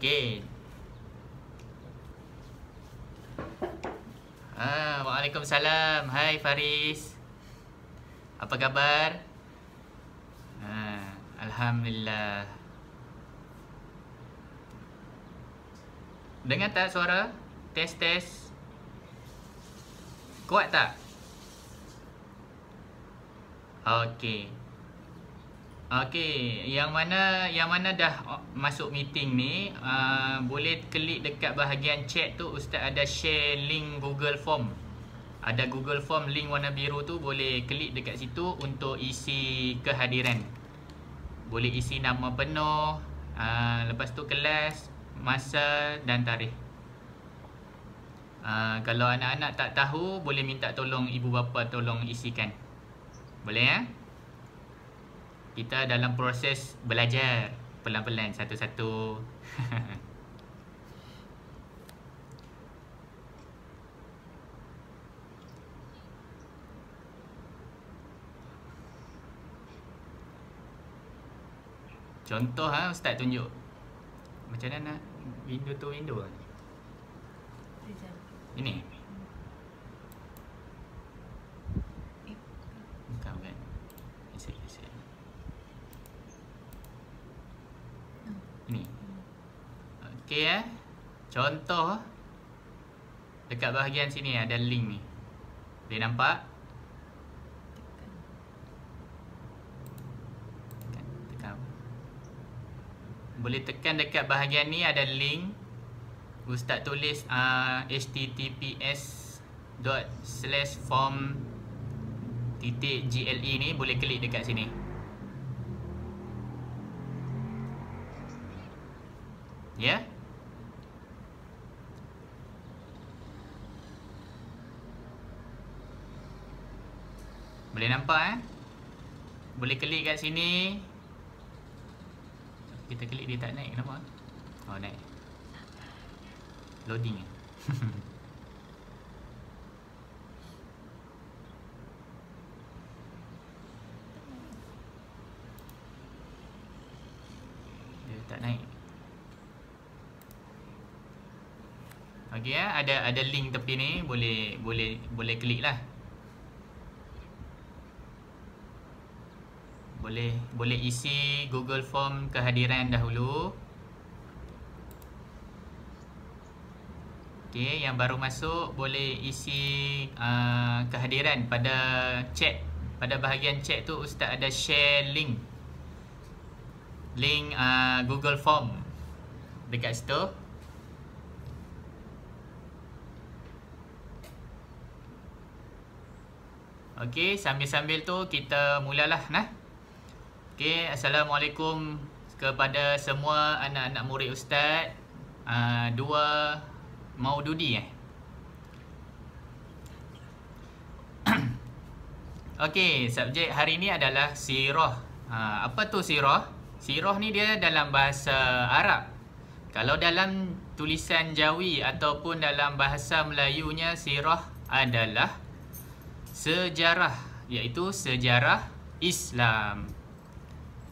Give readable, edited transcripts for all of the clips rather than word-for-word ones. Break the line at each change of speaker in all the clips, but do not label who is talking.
Okey. Waalaikumsalam. Hai Faris. Apa khabar? Alhamdulillah. Dengar tak suara? Test. Kuat tak? Okey. Yang mana dah masuk meeting ni, boleh klik dekat bahagian chat tu. Ustaz ada share link Google Form. Ada Google Form link warna biru tu, boleh klik dekat situ untuk isi kehadiran. Boleh isi nama penuh, lepas tu kelas, masa dan tarikh. Kalau anak-anak tak tahu, boleh minta tolong ibu bapa tolong isikan. Boleh ya? Kita dalam proses belajar pelan-pelan satu-satu. Contoh Ustaz tunjuk. Macam mana nak window to window ni? Ini. Bukan kan? Ini. Okey Contoh dekat bahagian sini ada link ni. Boleh nampak? Tekan. Boleh tekan dekat bahagian ni ada link. Ustaz tulis https://form.gle ni, boleh klik dekat sini. Ya? Boleh nampak Boleh klik kat sini. Kita klik dia tak naik, kenapa? Oh, naik. Loading dia tak naik. Okey ada link tepi ni, boleh klik lah. Boleh isi Google Form kehadiran dahulu. Okey, yang baru masuk boleh isi kehadiran pada chat. Pada bahagian chat tu Ustaz ada share link Google Form dekat situ. Okey, sambil-sambil tu kita mulalah Okey, Assalamualaikum kepada semua anak-anak murid Ustaz. Dua Maududi Okey, subjek hari ni adalah sirah. Apa tu sirah? Sirah ni dia dalam bahasa Arab. Kalau dalam tulisan Jawi ataupun dalam bahasa Melayunya, sirah adalah sejarah, iaitu sejarah Islam.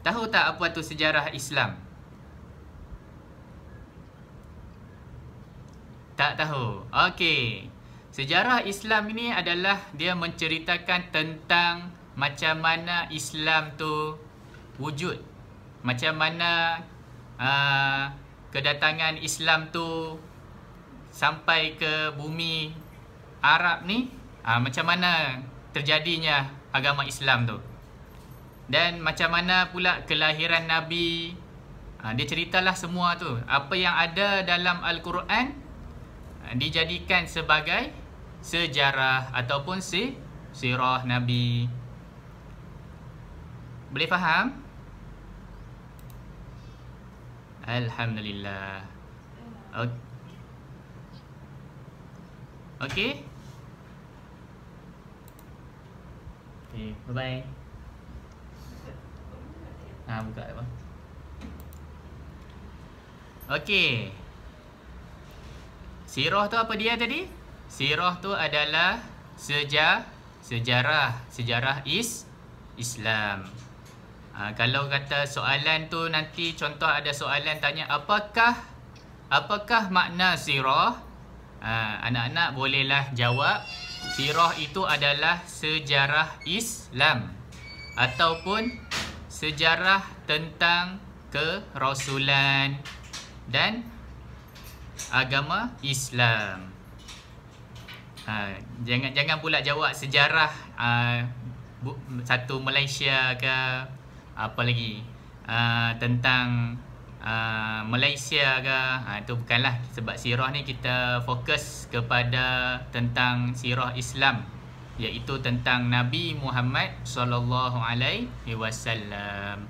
Tahu tak apa tu sejarah Islam? Tak tahu. Okey. Sejarah Islam ini adalah dia menceritakan tentang macam mana Islam tu wujud. Macam mana kedatangan Islam tu sampai ke bumi Arab ni. Macam mana terjadinya agama Islam tu. Dan macam mana pula kelahiran Nabi. Dia ceritalah semua tu. Apa yang ada dalam Al-Quran dijadikan sebagai sejarah ataupun sirah Nabi. Boleh faham? Alhamdulillah. Okey. Okay, bye-bye. Buka apa? Okey. Sirah tu apa dia tadi? Sirah tu adalah sejarah Islam. Kalau kata soalan tu nanti, contoh ada soalan tanya, apakah apakah makna sirah? Anak-anak bolehlah jawab. Sirah itu adalah sejarah Islam ataupun sejarah tentang kerasulan dan agama Islam. Jangan pula jawab sejarah satu Malaysia ke apa lagi, tentang Malaysia ke. Itu bukanlah, sebab sirah ni kita fokus kepada tentang sirah Islam, iaitu tentang Nabi Muhammad sallallahu alaihi wasallam.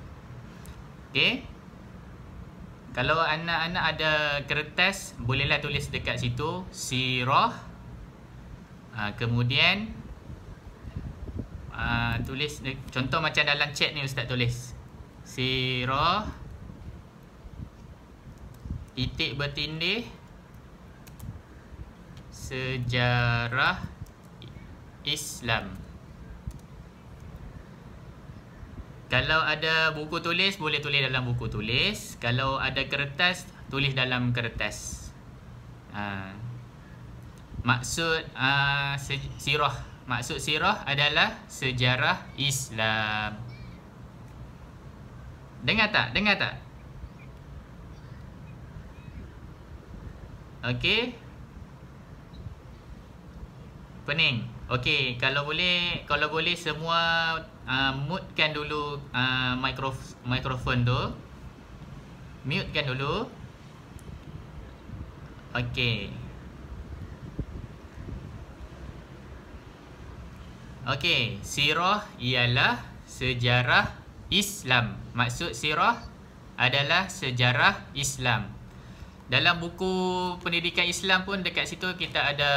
Okey. Kalau anak-anak ada kertas, bolehlah tulis dekat situ sirah. Kemudian tulis contoh macam dalam chat ni ustaz tulis sirah titik bertindih sejarah Islam. Kalau ada buku tulis, boleh tulis dalam buku tulis. Kalau ada kertas, tulis dalam kertas. Maksud sirah, maksud sirah adalah sejarah Islam. Dengar tak? Dengar tak? Okey. Pening. Okey, kalau boleh semua mute-kan dulu mikrofon tu. Mute-kan dulu. Okey. Okey, sirah ialah sejarah Islam. Maksud sirah adalah sejarah Islam. Dalam buku pendidikan Islam pun dekat situ kita ada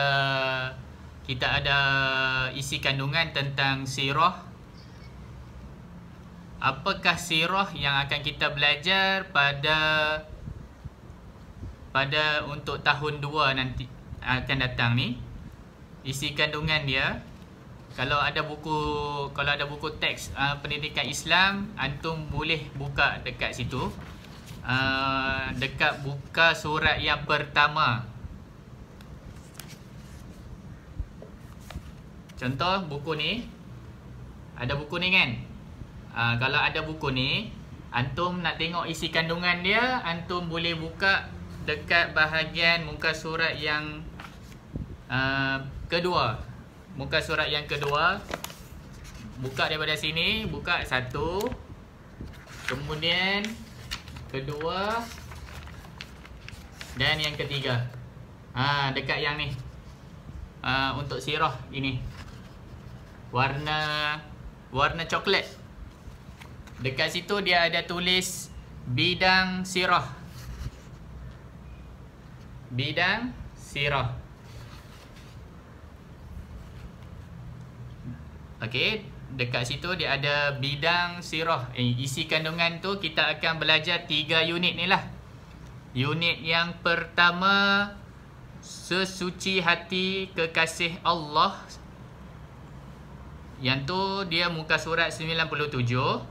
isi kandungan tentang sirah. Apakah sirah yang akan kita belajar pada untuk tahun 2 nanti akan datang ni. Isi kandungan dia. Kalau ada buku teks pendidikan Islam, antum boleh buka dekat situ. Dekat buka surat yang pertama. Contoh buku ni. Ada buku ni kan? Kalau ada buku ni, antum nak tengok isi kandungan dia, antum boleh buka dekat bahagian muka surat yang kedua. Muka surat yang kedua. Buka daripada sini, buka satu. Kemudian kedua dan yang ketiga. Dekat yang ni. Untuk sirah ini. Warna coklat. Dekat situ dia ada tulis bidang sirah. Bidang sirah. Okey. Dekat situ dia ada bidang sirah. Isi kandungan tu kita akan belajar 3 unit ni lah. Unit yang pertama, sesuci hati kekasih Allah. Yang tu dia muka surat 97.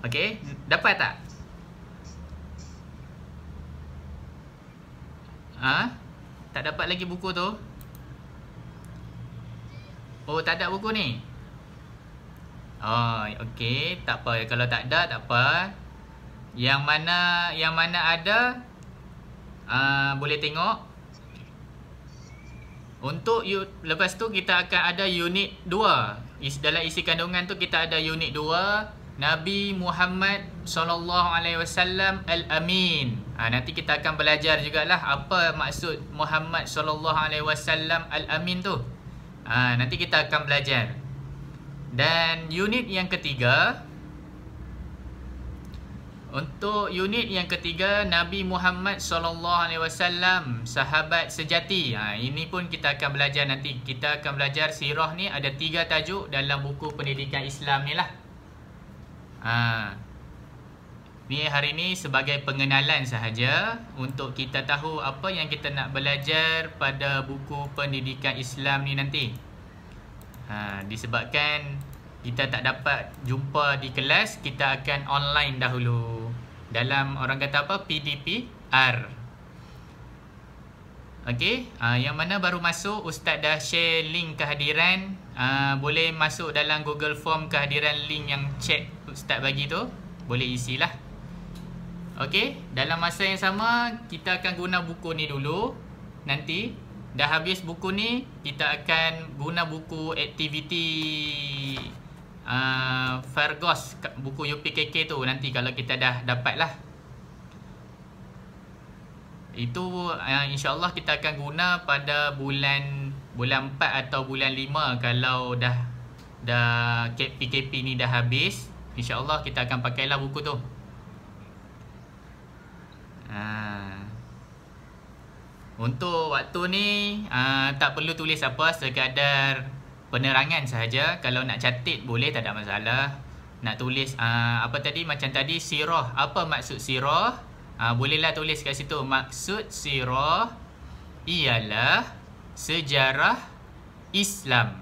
Okey, dapat tak? Tak dapat lagi buku tu? Oh, tak ada buku ni? Oh, okey, tak apa. Kalau tak ada, tak apa. Yang mana ada, boleh tengok. Untuk lepas tu kita akan ada unit 2. Dalam isi kandungan tu kita ada unit 2, Nabi Muhammad sallallahu alaihi wasallam al-amin. Nanti kita akan belajar jugalah apa maksud Muhammad sallallahu alaihi wasallam al-amin tu. Nanti kita akan belajar. Dan unit yang ketiga, untuk unit yang ketiga, Nabi Muhammad SAW, sahabat sejati. Ini pun kita akan belajar nanti. Kita akan belajar sirah ni ada 3 tajuk dalam buku pendidikan Islam ni lah. Ni hari ni sebagai pengenalan sahaja untuk kita tahu apa yang kita nak belajar pada buku pendidikan Islam ni nanti. Disebabkan kita tak dapat jumpa di kelas, kita akan online dahulu. dalam orang kata apa, PDPR. Okey, yang mana baru masuk, Ustaz dah share link kehadiran. Boleh masuk dalam Google Form kehadiran link yang chat Ustaz bagi tu, boleh isilah. Okey, dalam masa yang sama kita akan guna buku ni dulu. Nanti dah habis buku ni, kita akan guna buku aktiviti Fargos, buku UPKK tu nanti kalau kita dah dapat lah. Itu insyaAllah kita akan guna pada bulan 4 atau bulan 5 kalau dah PKP ni dah habis. InsyaAllah kita akan pakailah buku tu. Untuk waktu ni tak perlu tulis apa, sekadar penerangan sahaja. Kalau nak catat boleh, tak ada masalah. Nak tulis apa tadi, macam tadi sirah, apa maksud sirah? Bolehlah tulis kat situ. Maksud sirah ialah sejarah Islam.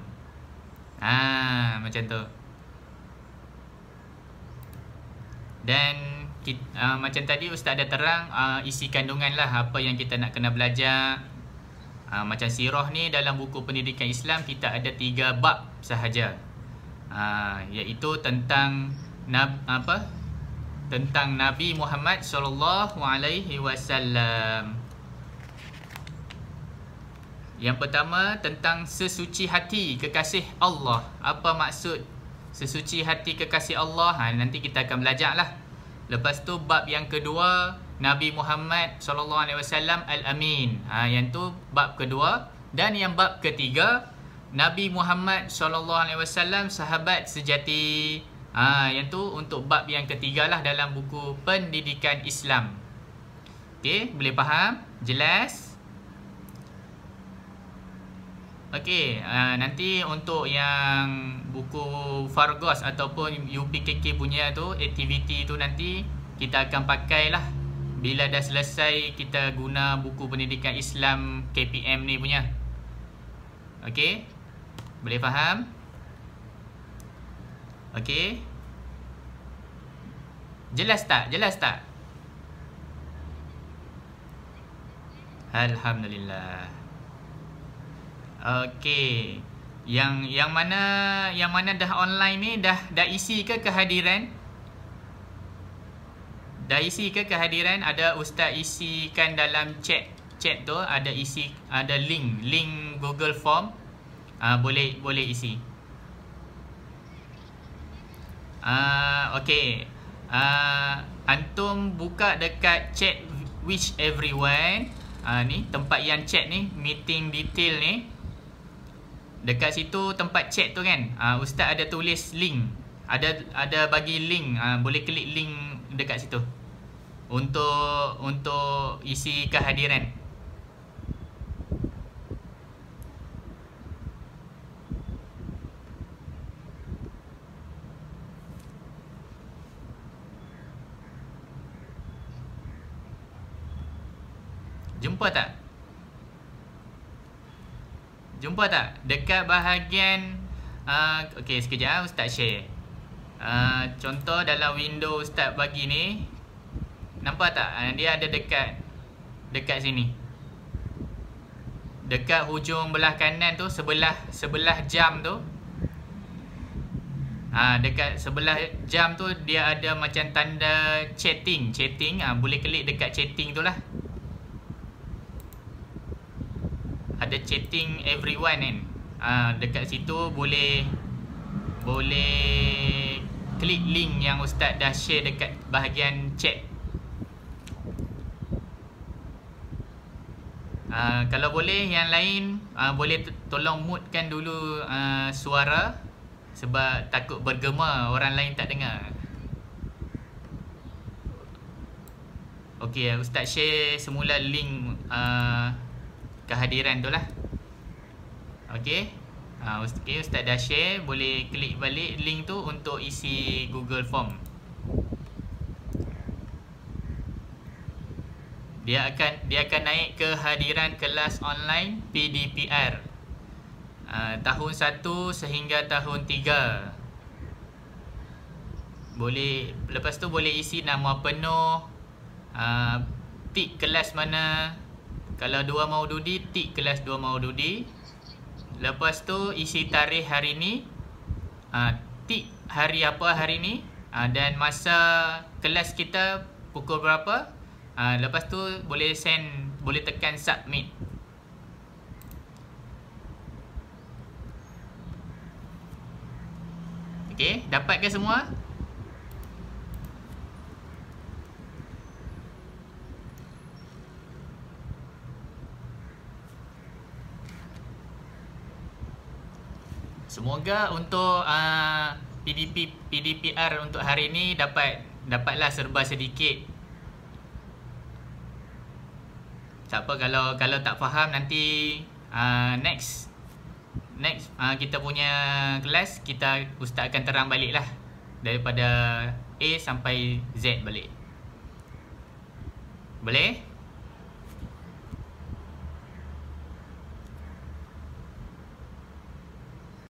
Macam tu. Dan macam tadi Ustaz ada terang isi kandungan lah apa yang kita nak kena belajar. Macam sirah ni dalam buku pendidikan Islam kita ada 3 bab sahaja, iaitu tentang tentang Nabi Muhammad SAW. Yang pertama tentang sesuci hati kekasih Allah. Apa maksud sesuci hati kekasih Allah? Nanti kita akan belajar lah. Lepas tu bab yang kedua, Nabi Muhammad SAW Al-Amin. Yang tu bab kedua. Dan yang bab ketiga, Nabi Muhammad SAW sahabat sejati. Yang tu untuk bab yang ketiga lah dalam buku pendidikan Islam. Okey, boleh faham? Jelas? Okey, nanti untuk yang buku Fargos ataupun UPKK punya tu, aktiviti tu nanti kita akan pakai lah bila dah selesai kita guna buku pendidikan Islam KPM ni punya. Okey, boleh faham? Okey. Jelas tak? Jelas tak? Alhamdulillah. Okey. Yang mana dah online ni dah isi ke kehadiran? Dah isi ke kehadiran? Ada Ustaz isikan dalam chat tu, ada link Google Form. Boleh isi. Okey. Antum buka dekat chat Wish Everyone. Ni tempat yang chat ni, meeting detail ni. Dekat situ tempat chat tu kan, Ustaz ada tulis link. Ada bagi link. Boleh klik link dekat situ untuk isi kehadiran. Jumpa tak? Jumpa tak? Dekat bahagian okey, sekejap Ustaz share. Contoh dalam window Ustaz bagi ni, nampak tak? Dia ada dekat sini. Dekat hujung belah kanan tu, sebelah jam tu. Dekat sebelah jam tu dia ada macam tanda chatting. Boleh klik dekat chatting tu lah. Ada chatting everyone kan. Dekat situ boleh klik link yang Ustaz dah share dekat bahagian chat. Kalau boleh yang lain boleh tolong mute-kan dulu suara, sebab takut bergema, orang lain tak dengar. Okey, Ustaz share semula link kehadiran tu lah. Okey. Ustaz dah share, boleh klik balik link tu untuk isi Google Form. Dia akan naik kehadiran kelas online PDPR tahun 1 sehingga tahun 3. boleh, lepas tu boleh isi nama penuh, tik kelas mana. Kalau 2 Maududi, tik kelas 2 Maududi. Lepas tu isi tarikh hari ni, tik hari apa hari ni, dan masa kelas kita pukul berapa. Lepas tu boleh send, boleh tekan submit. Okey, dapat ke semua? Semoga untuk PDPR untuk hari ni dapatlah serba sedikit. Tak apa, kalau tak faham nanti next kita punya kelas ustaz akan terang balik lah, daripada A sampai Z balik. Boleh?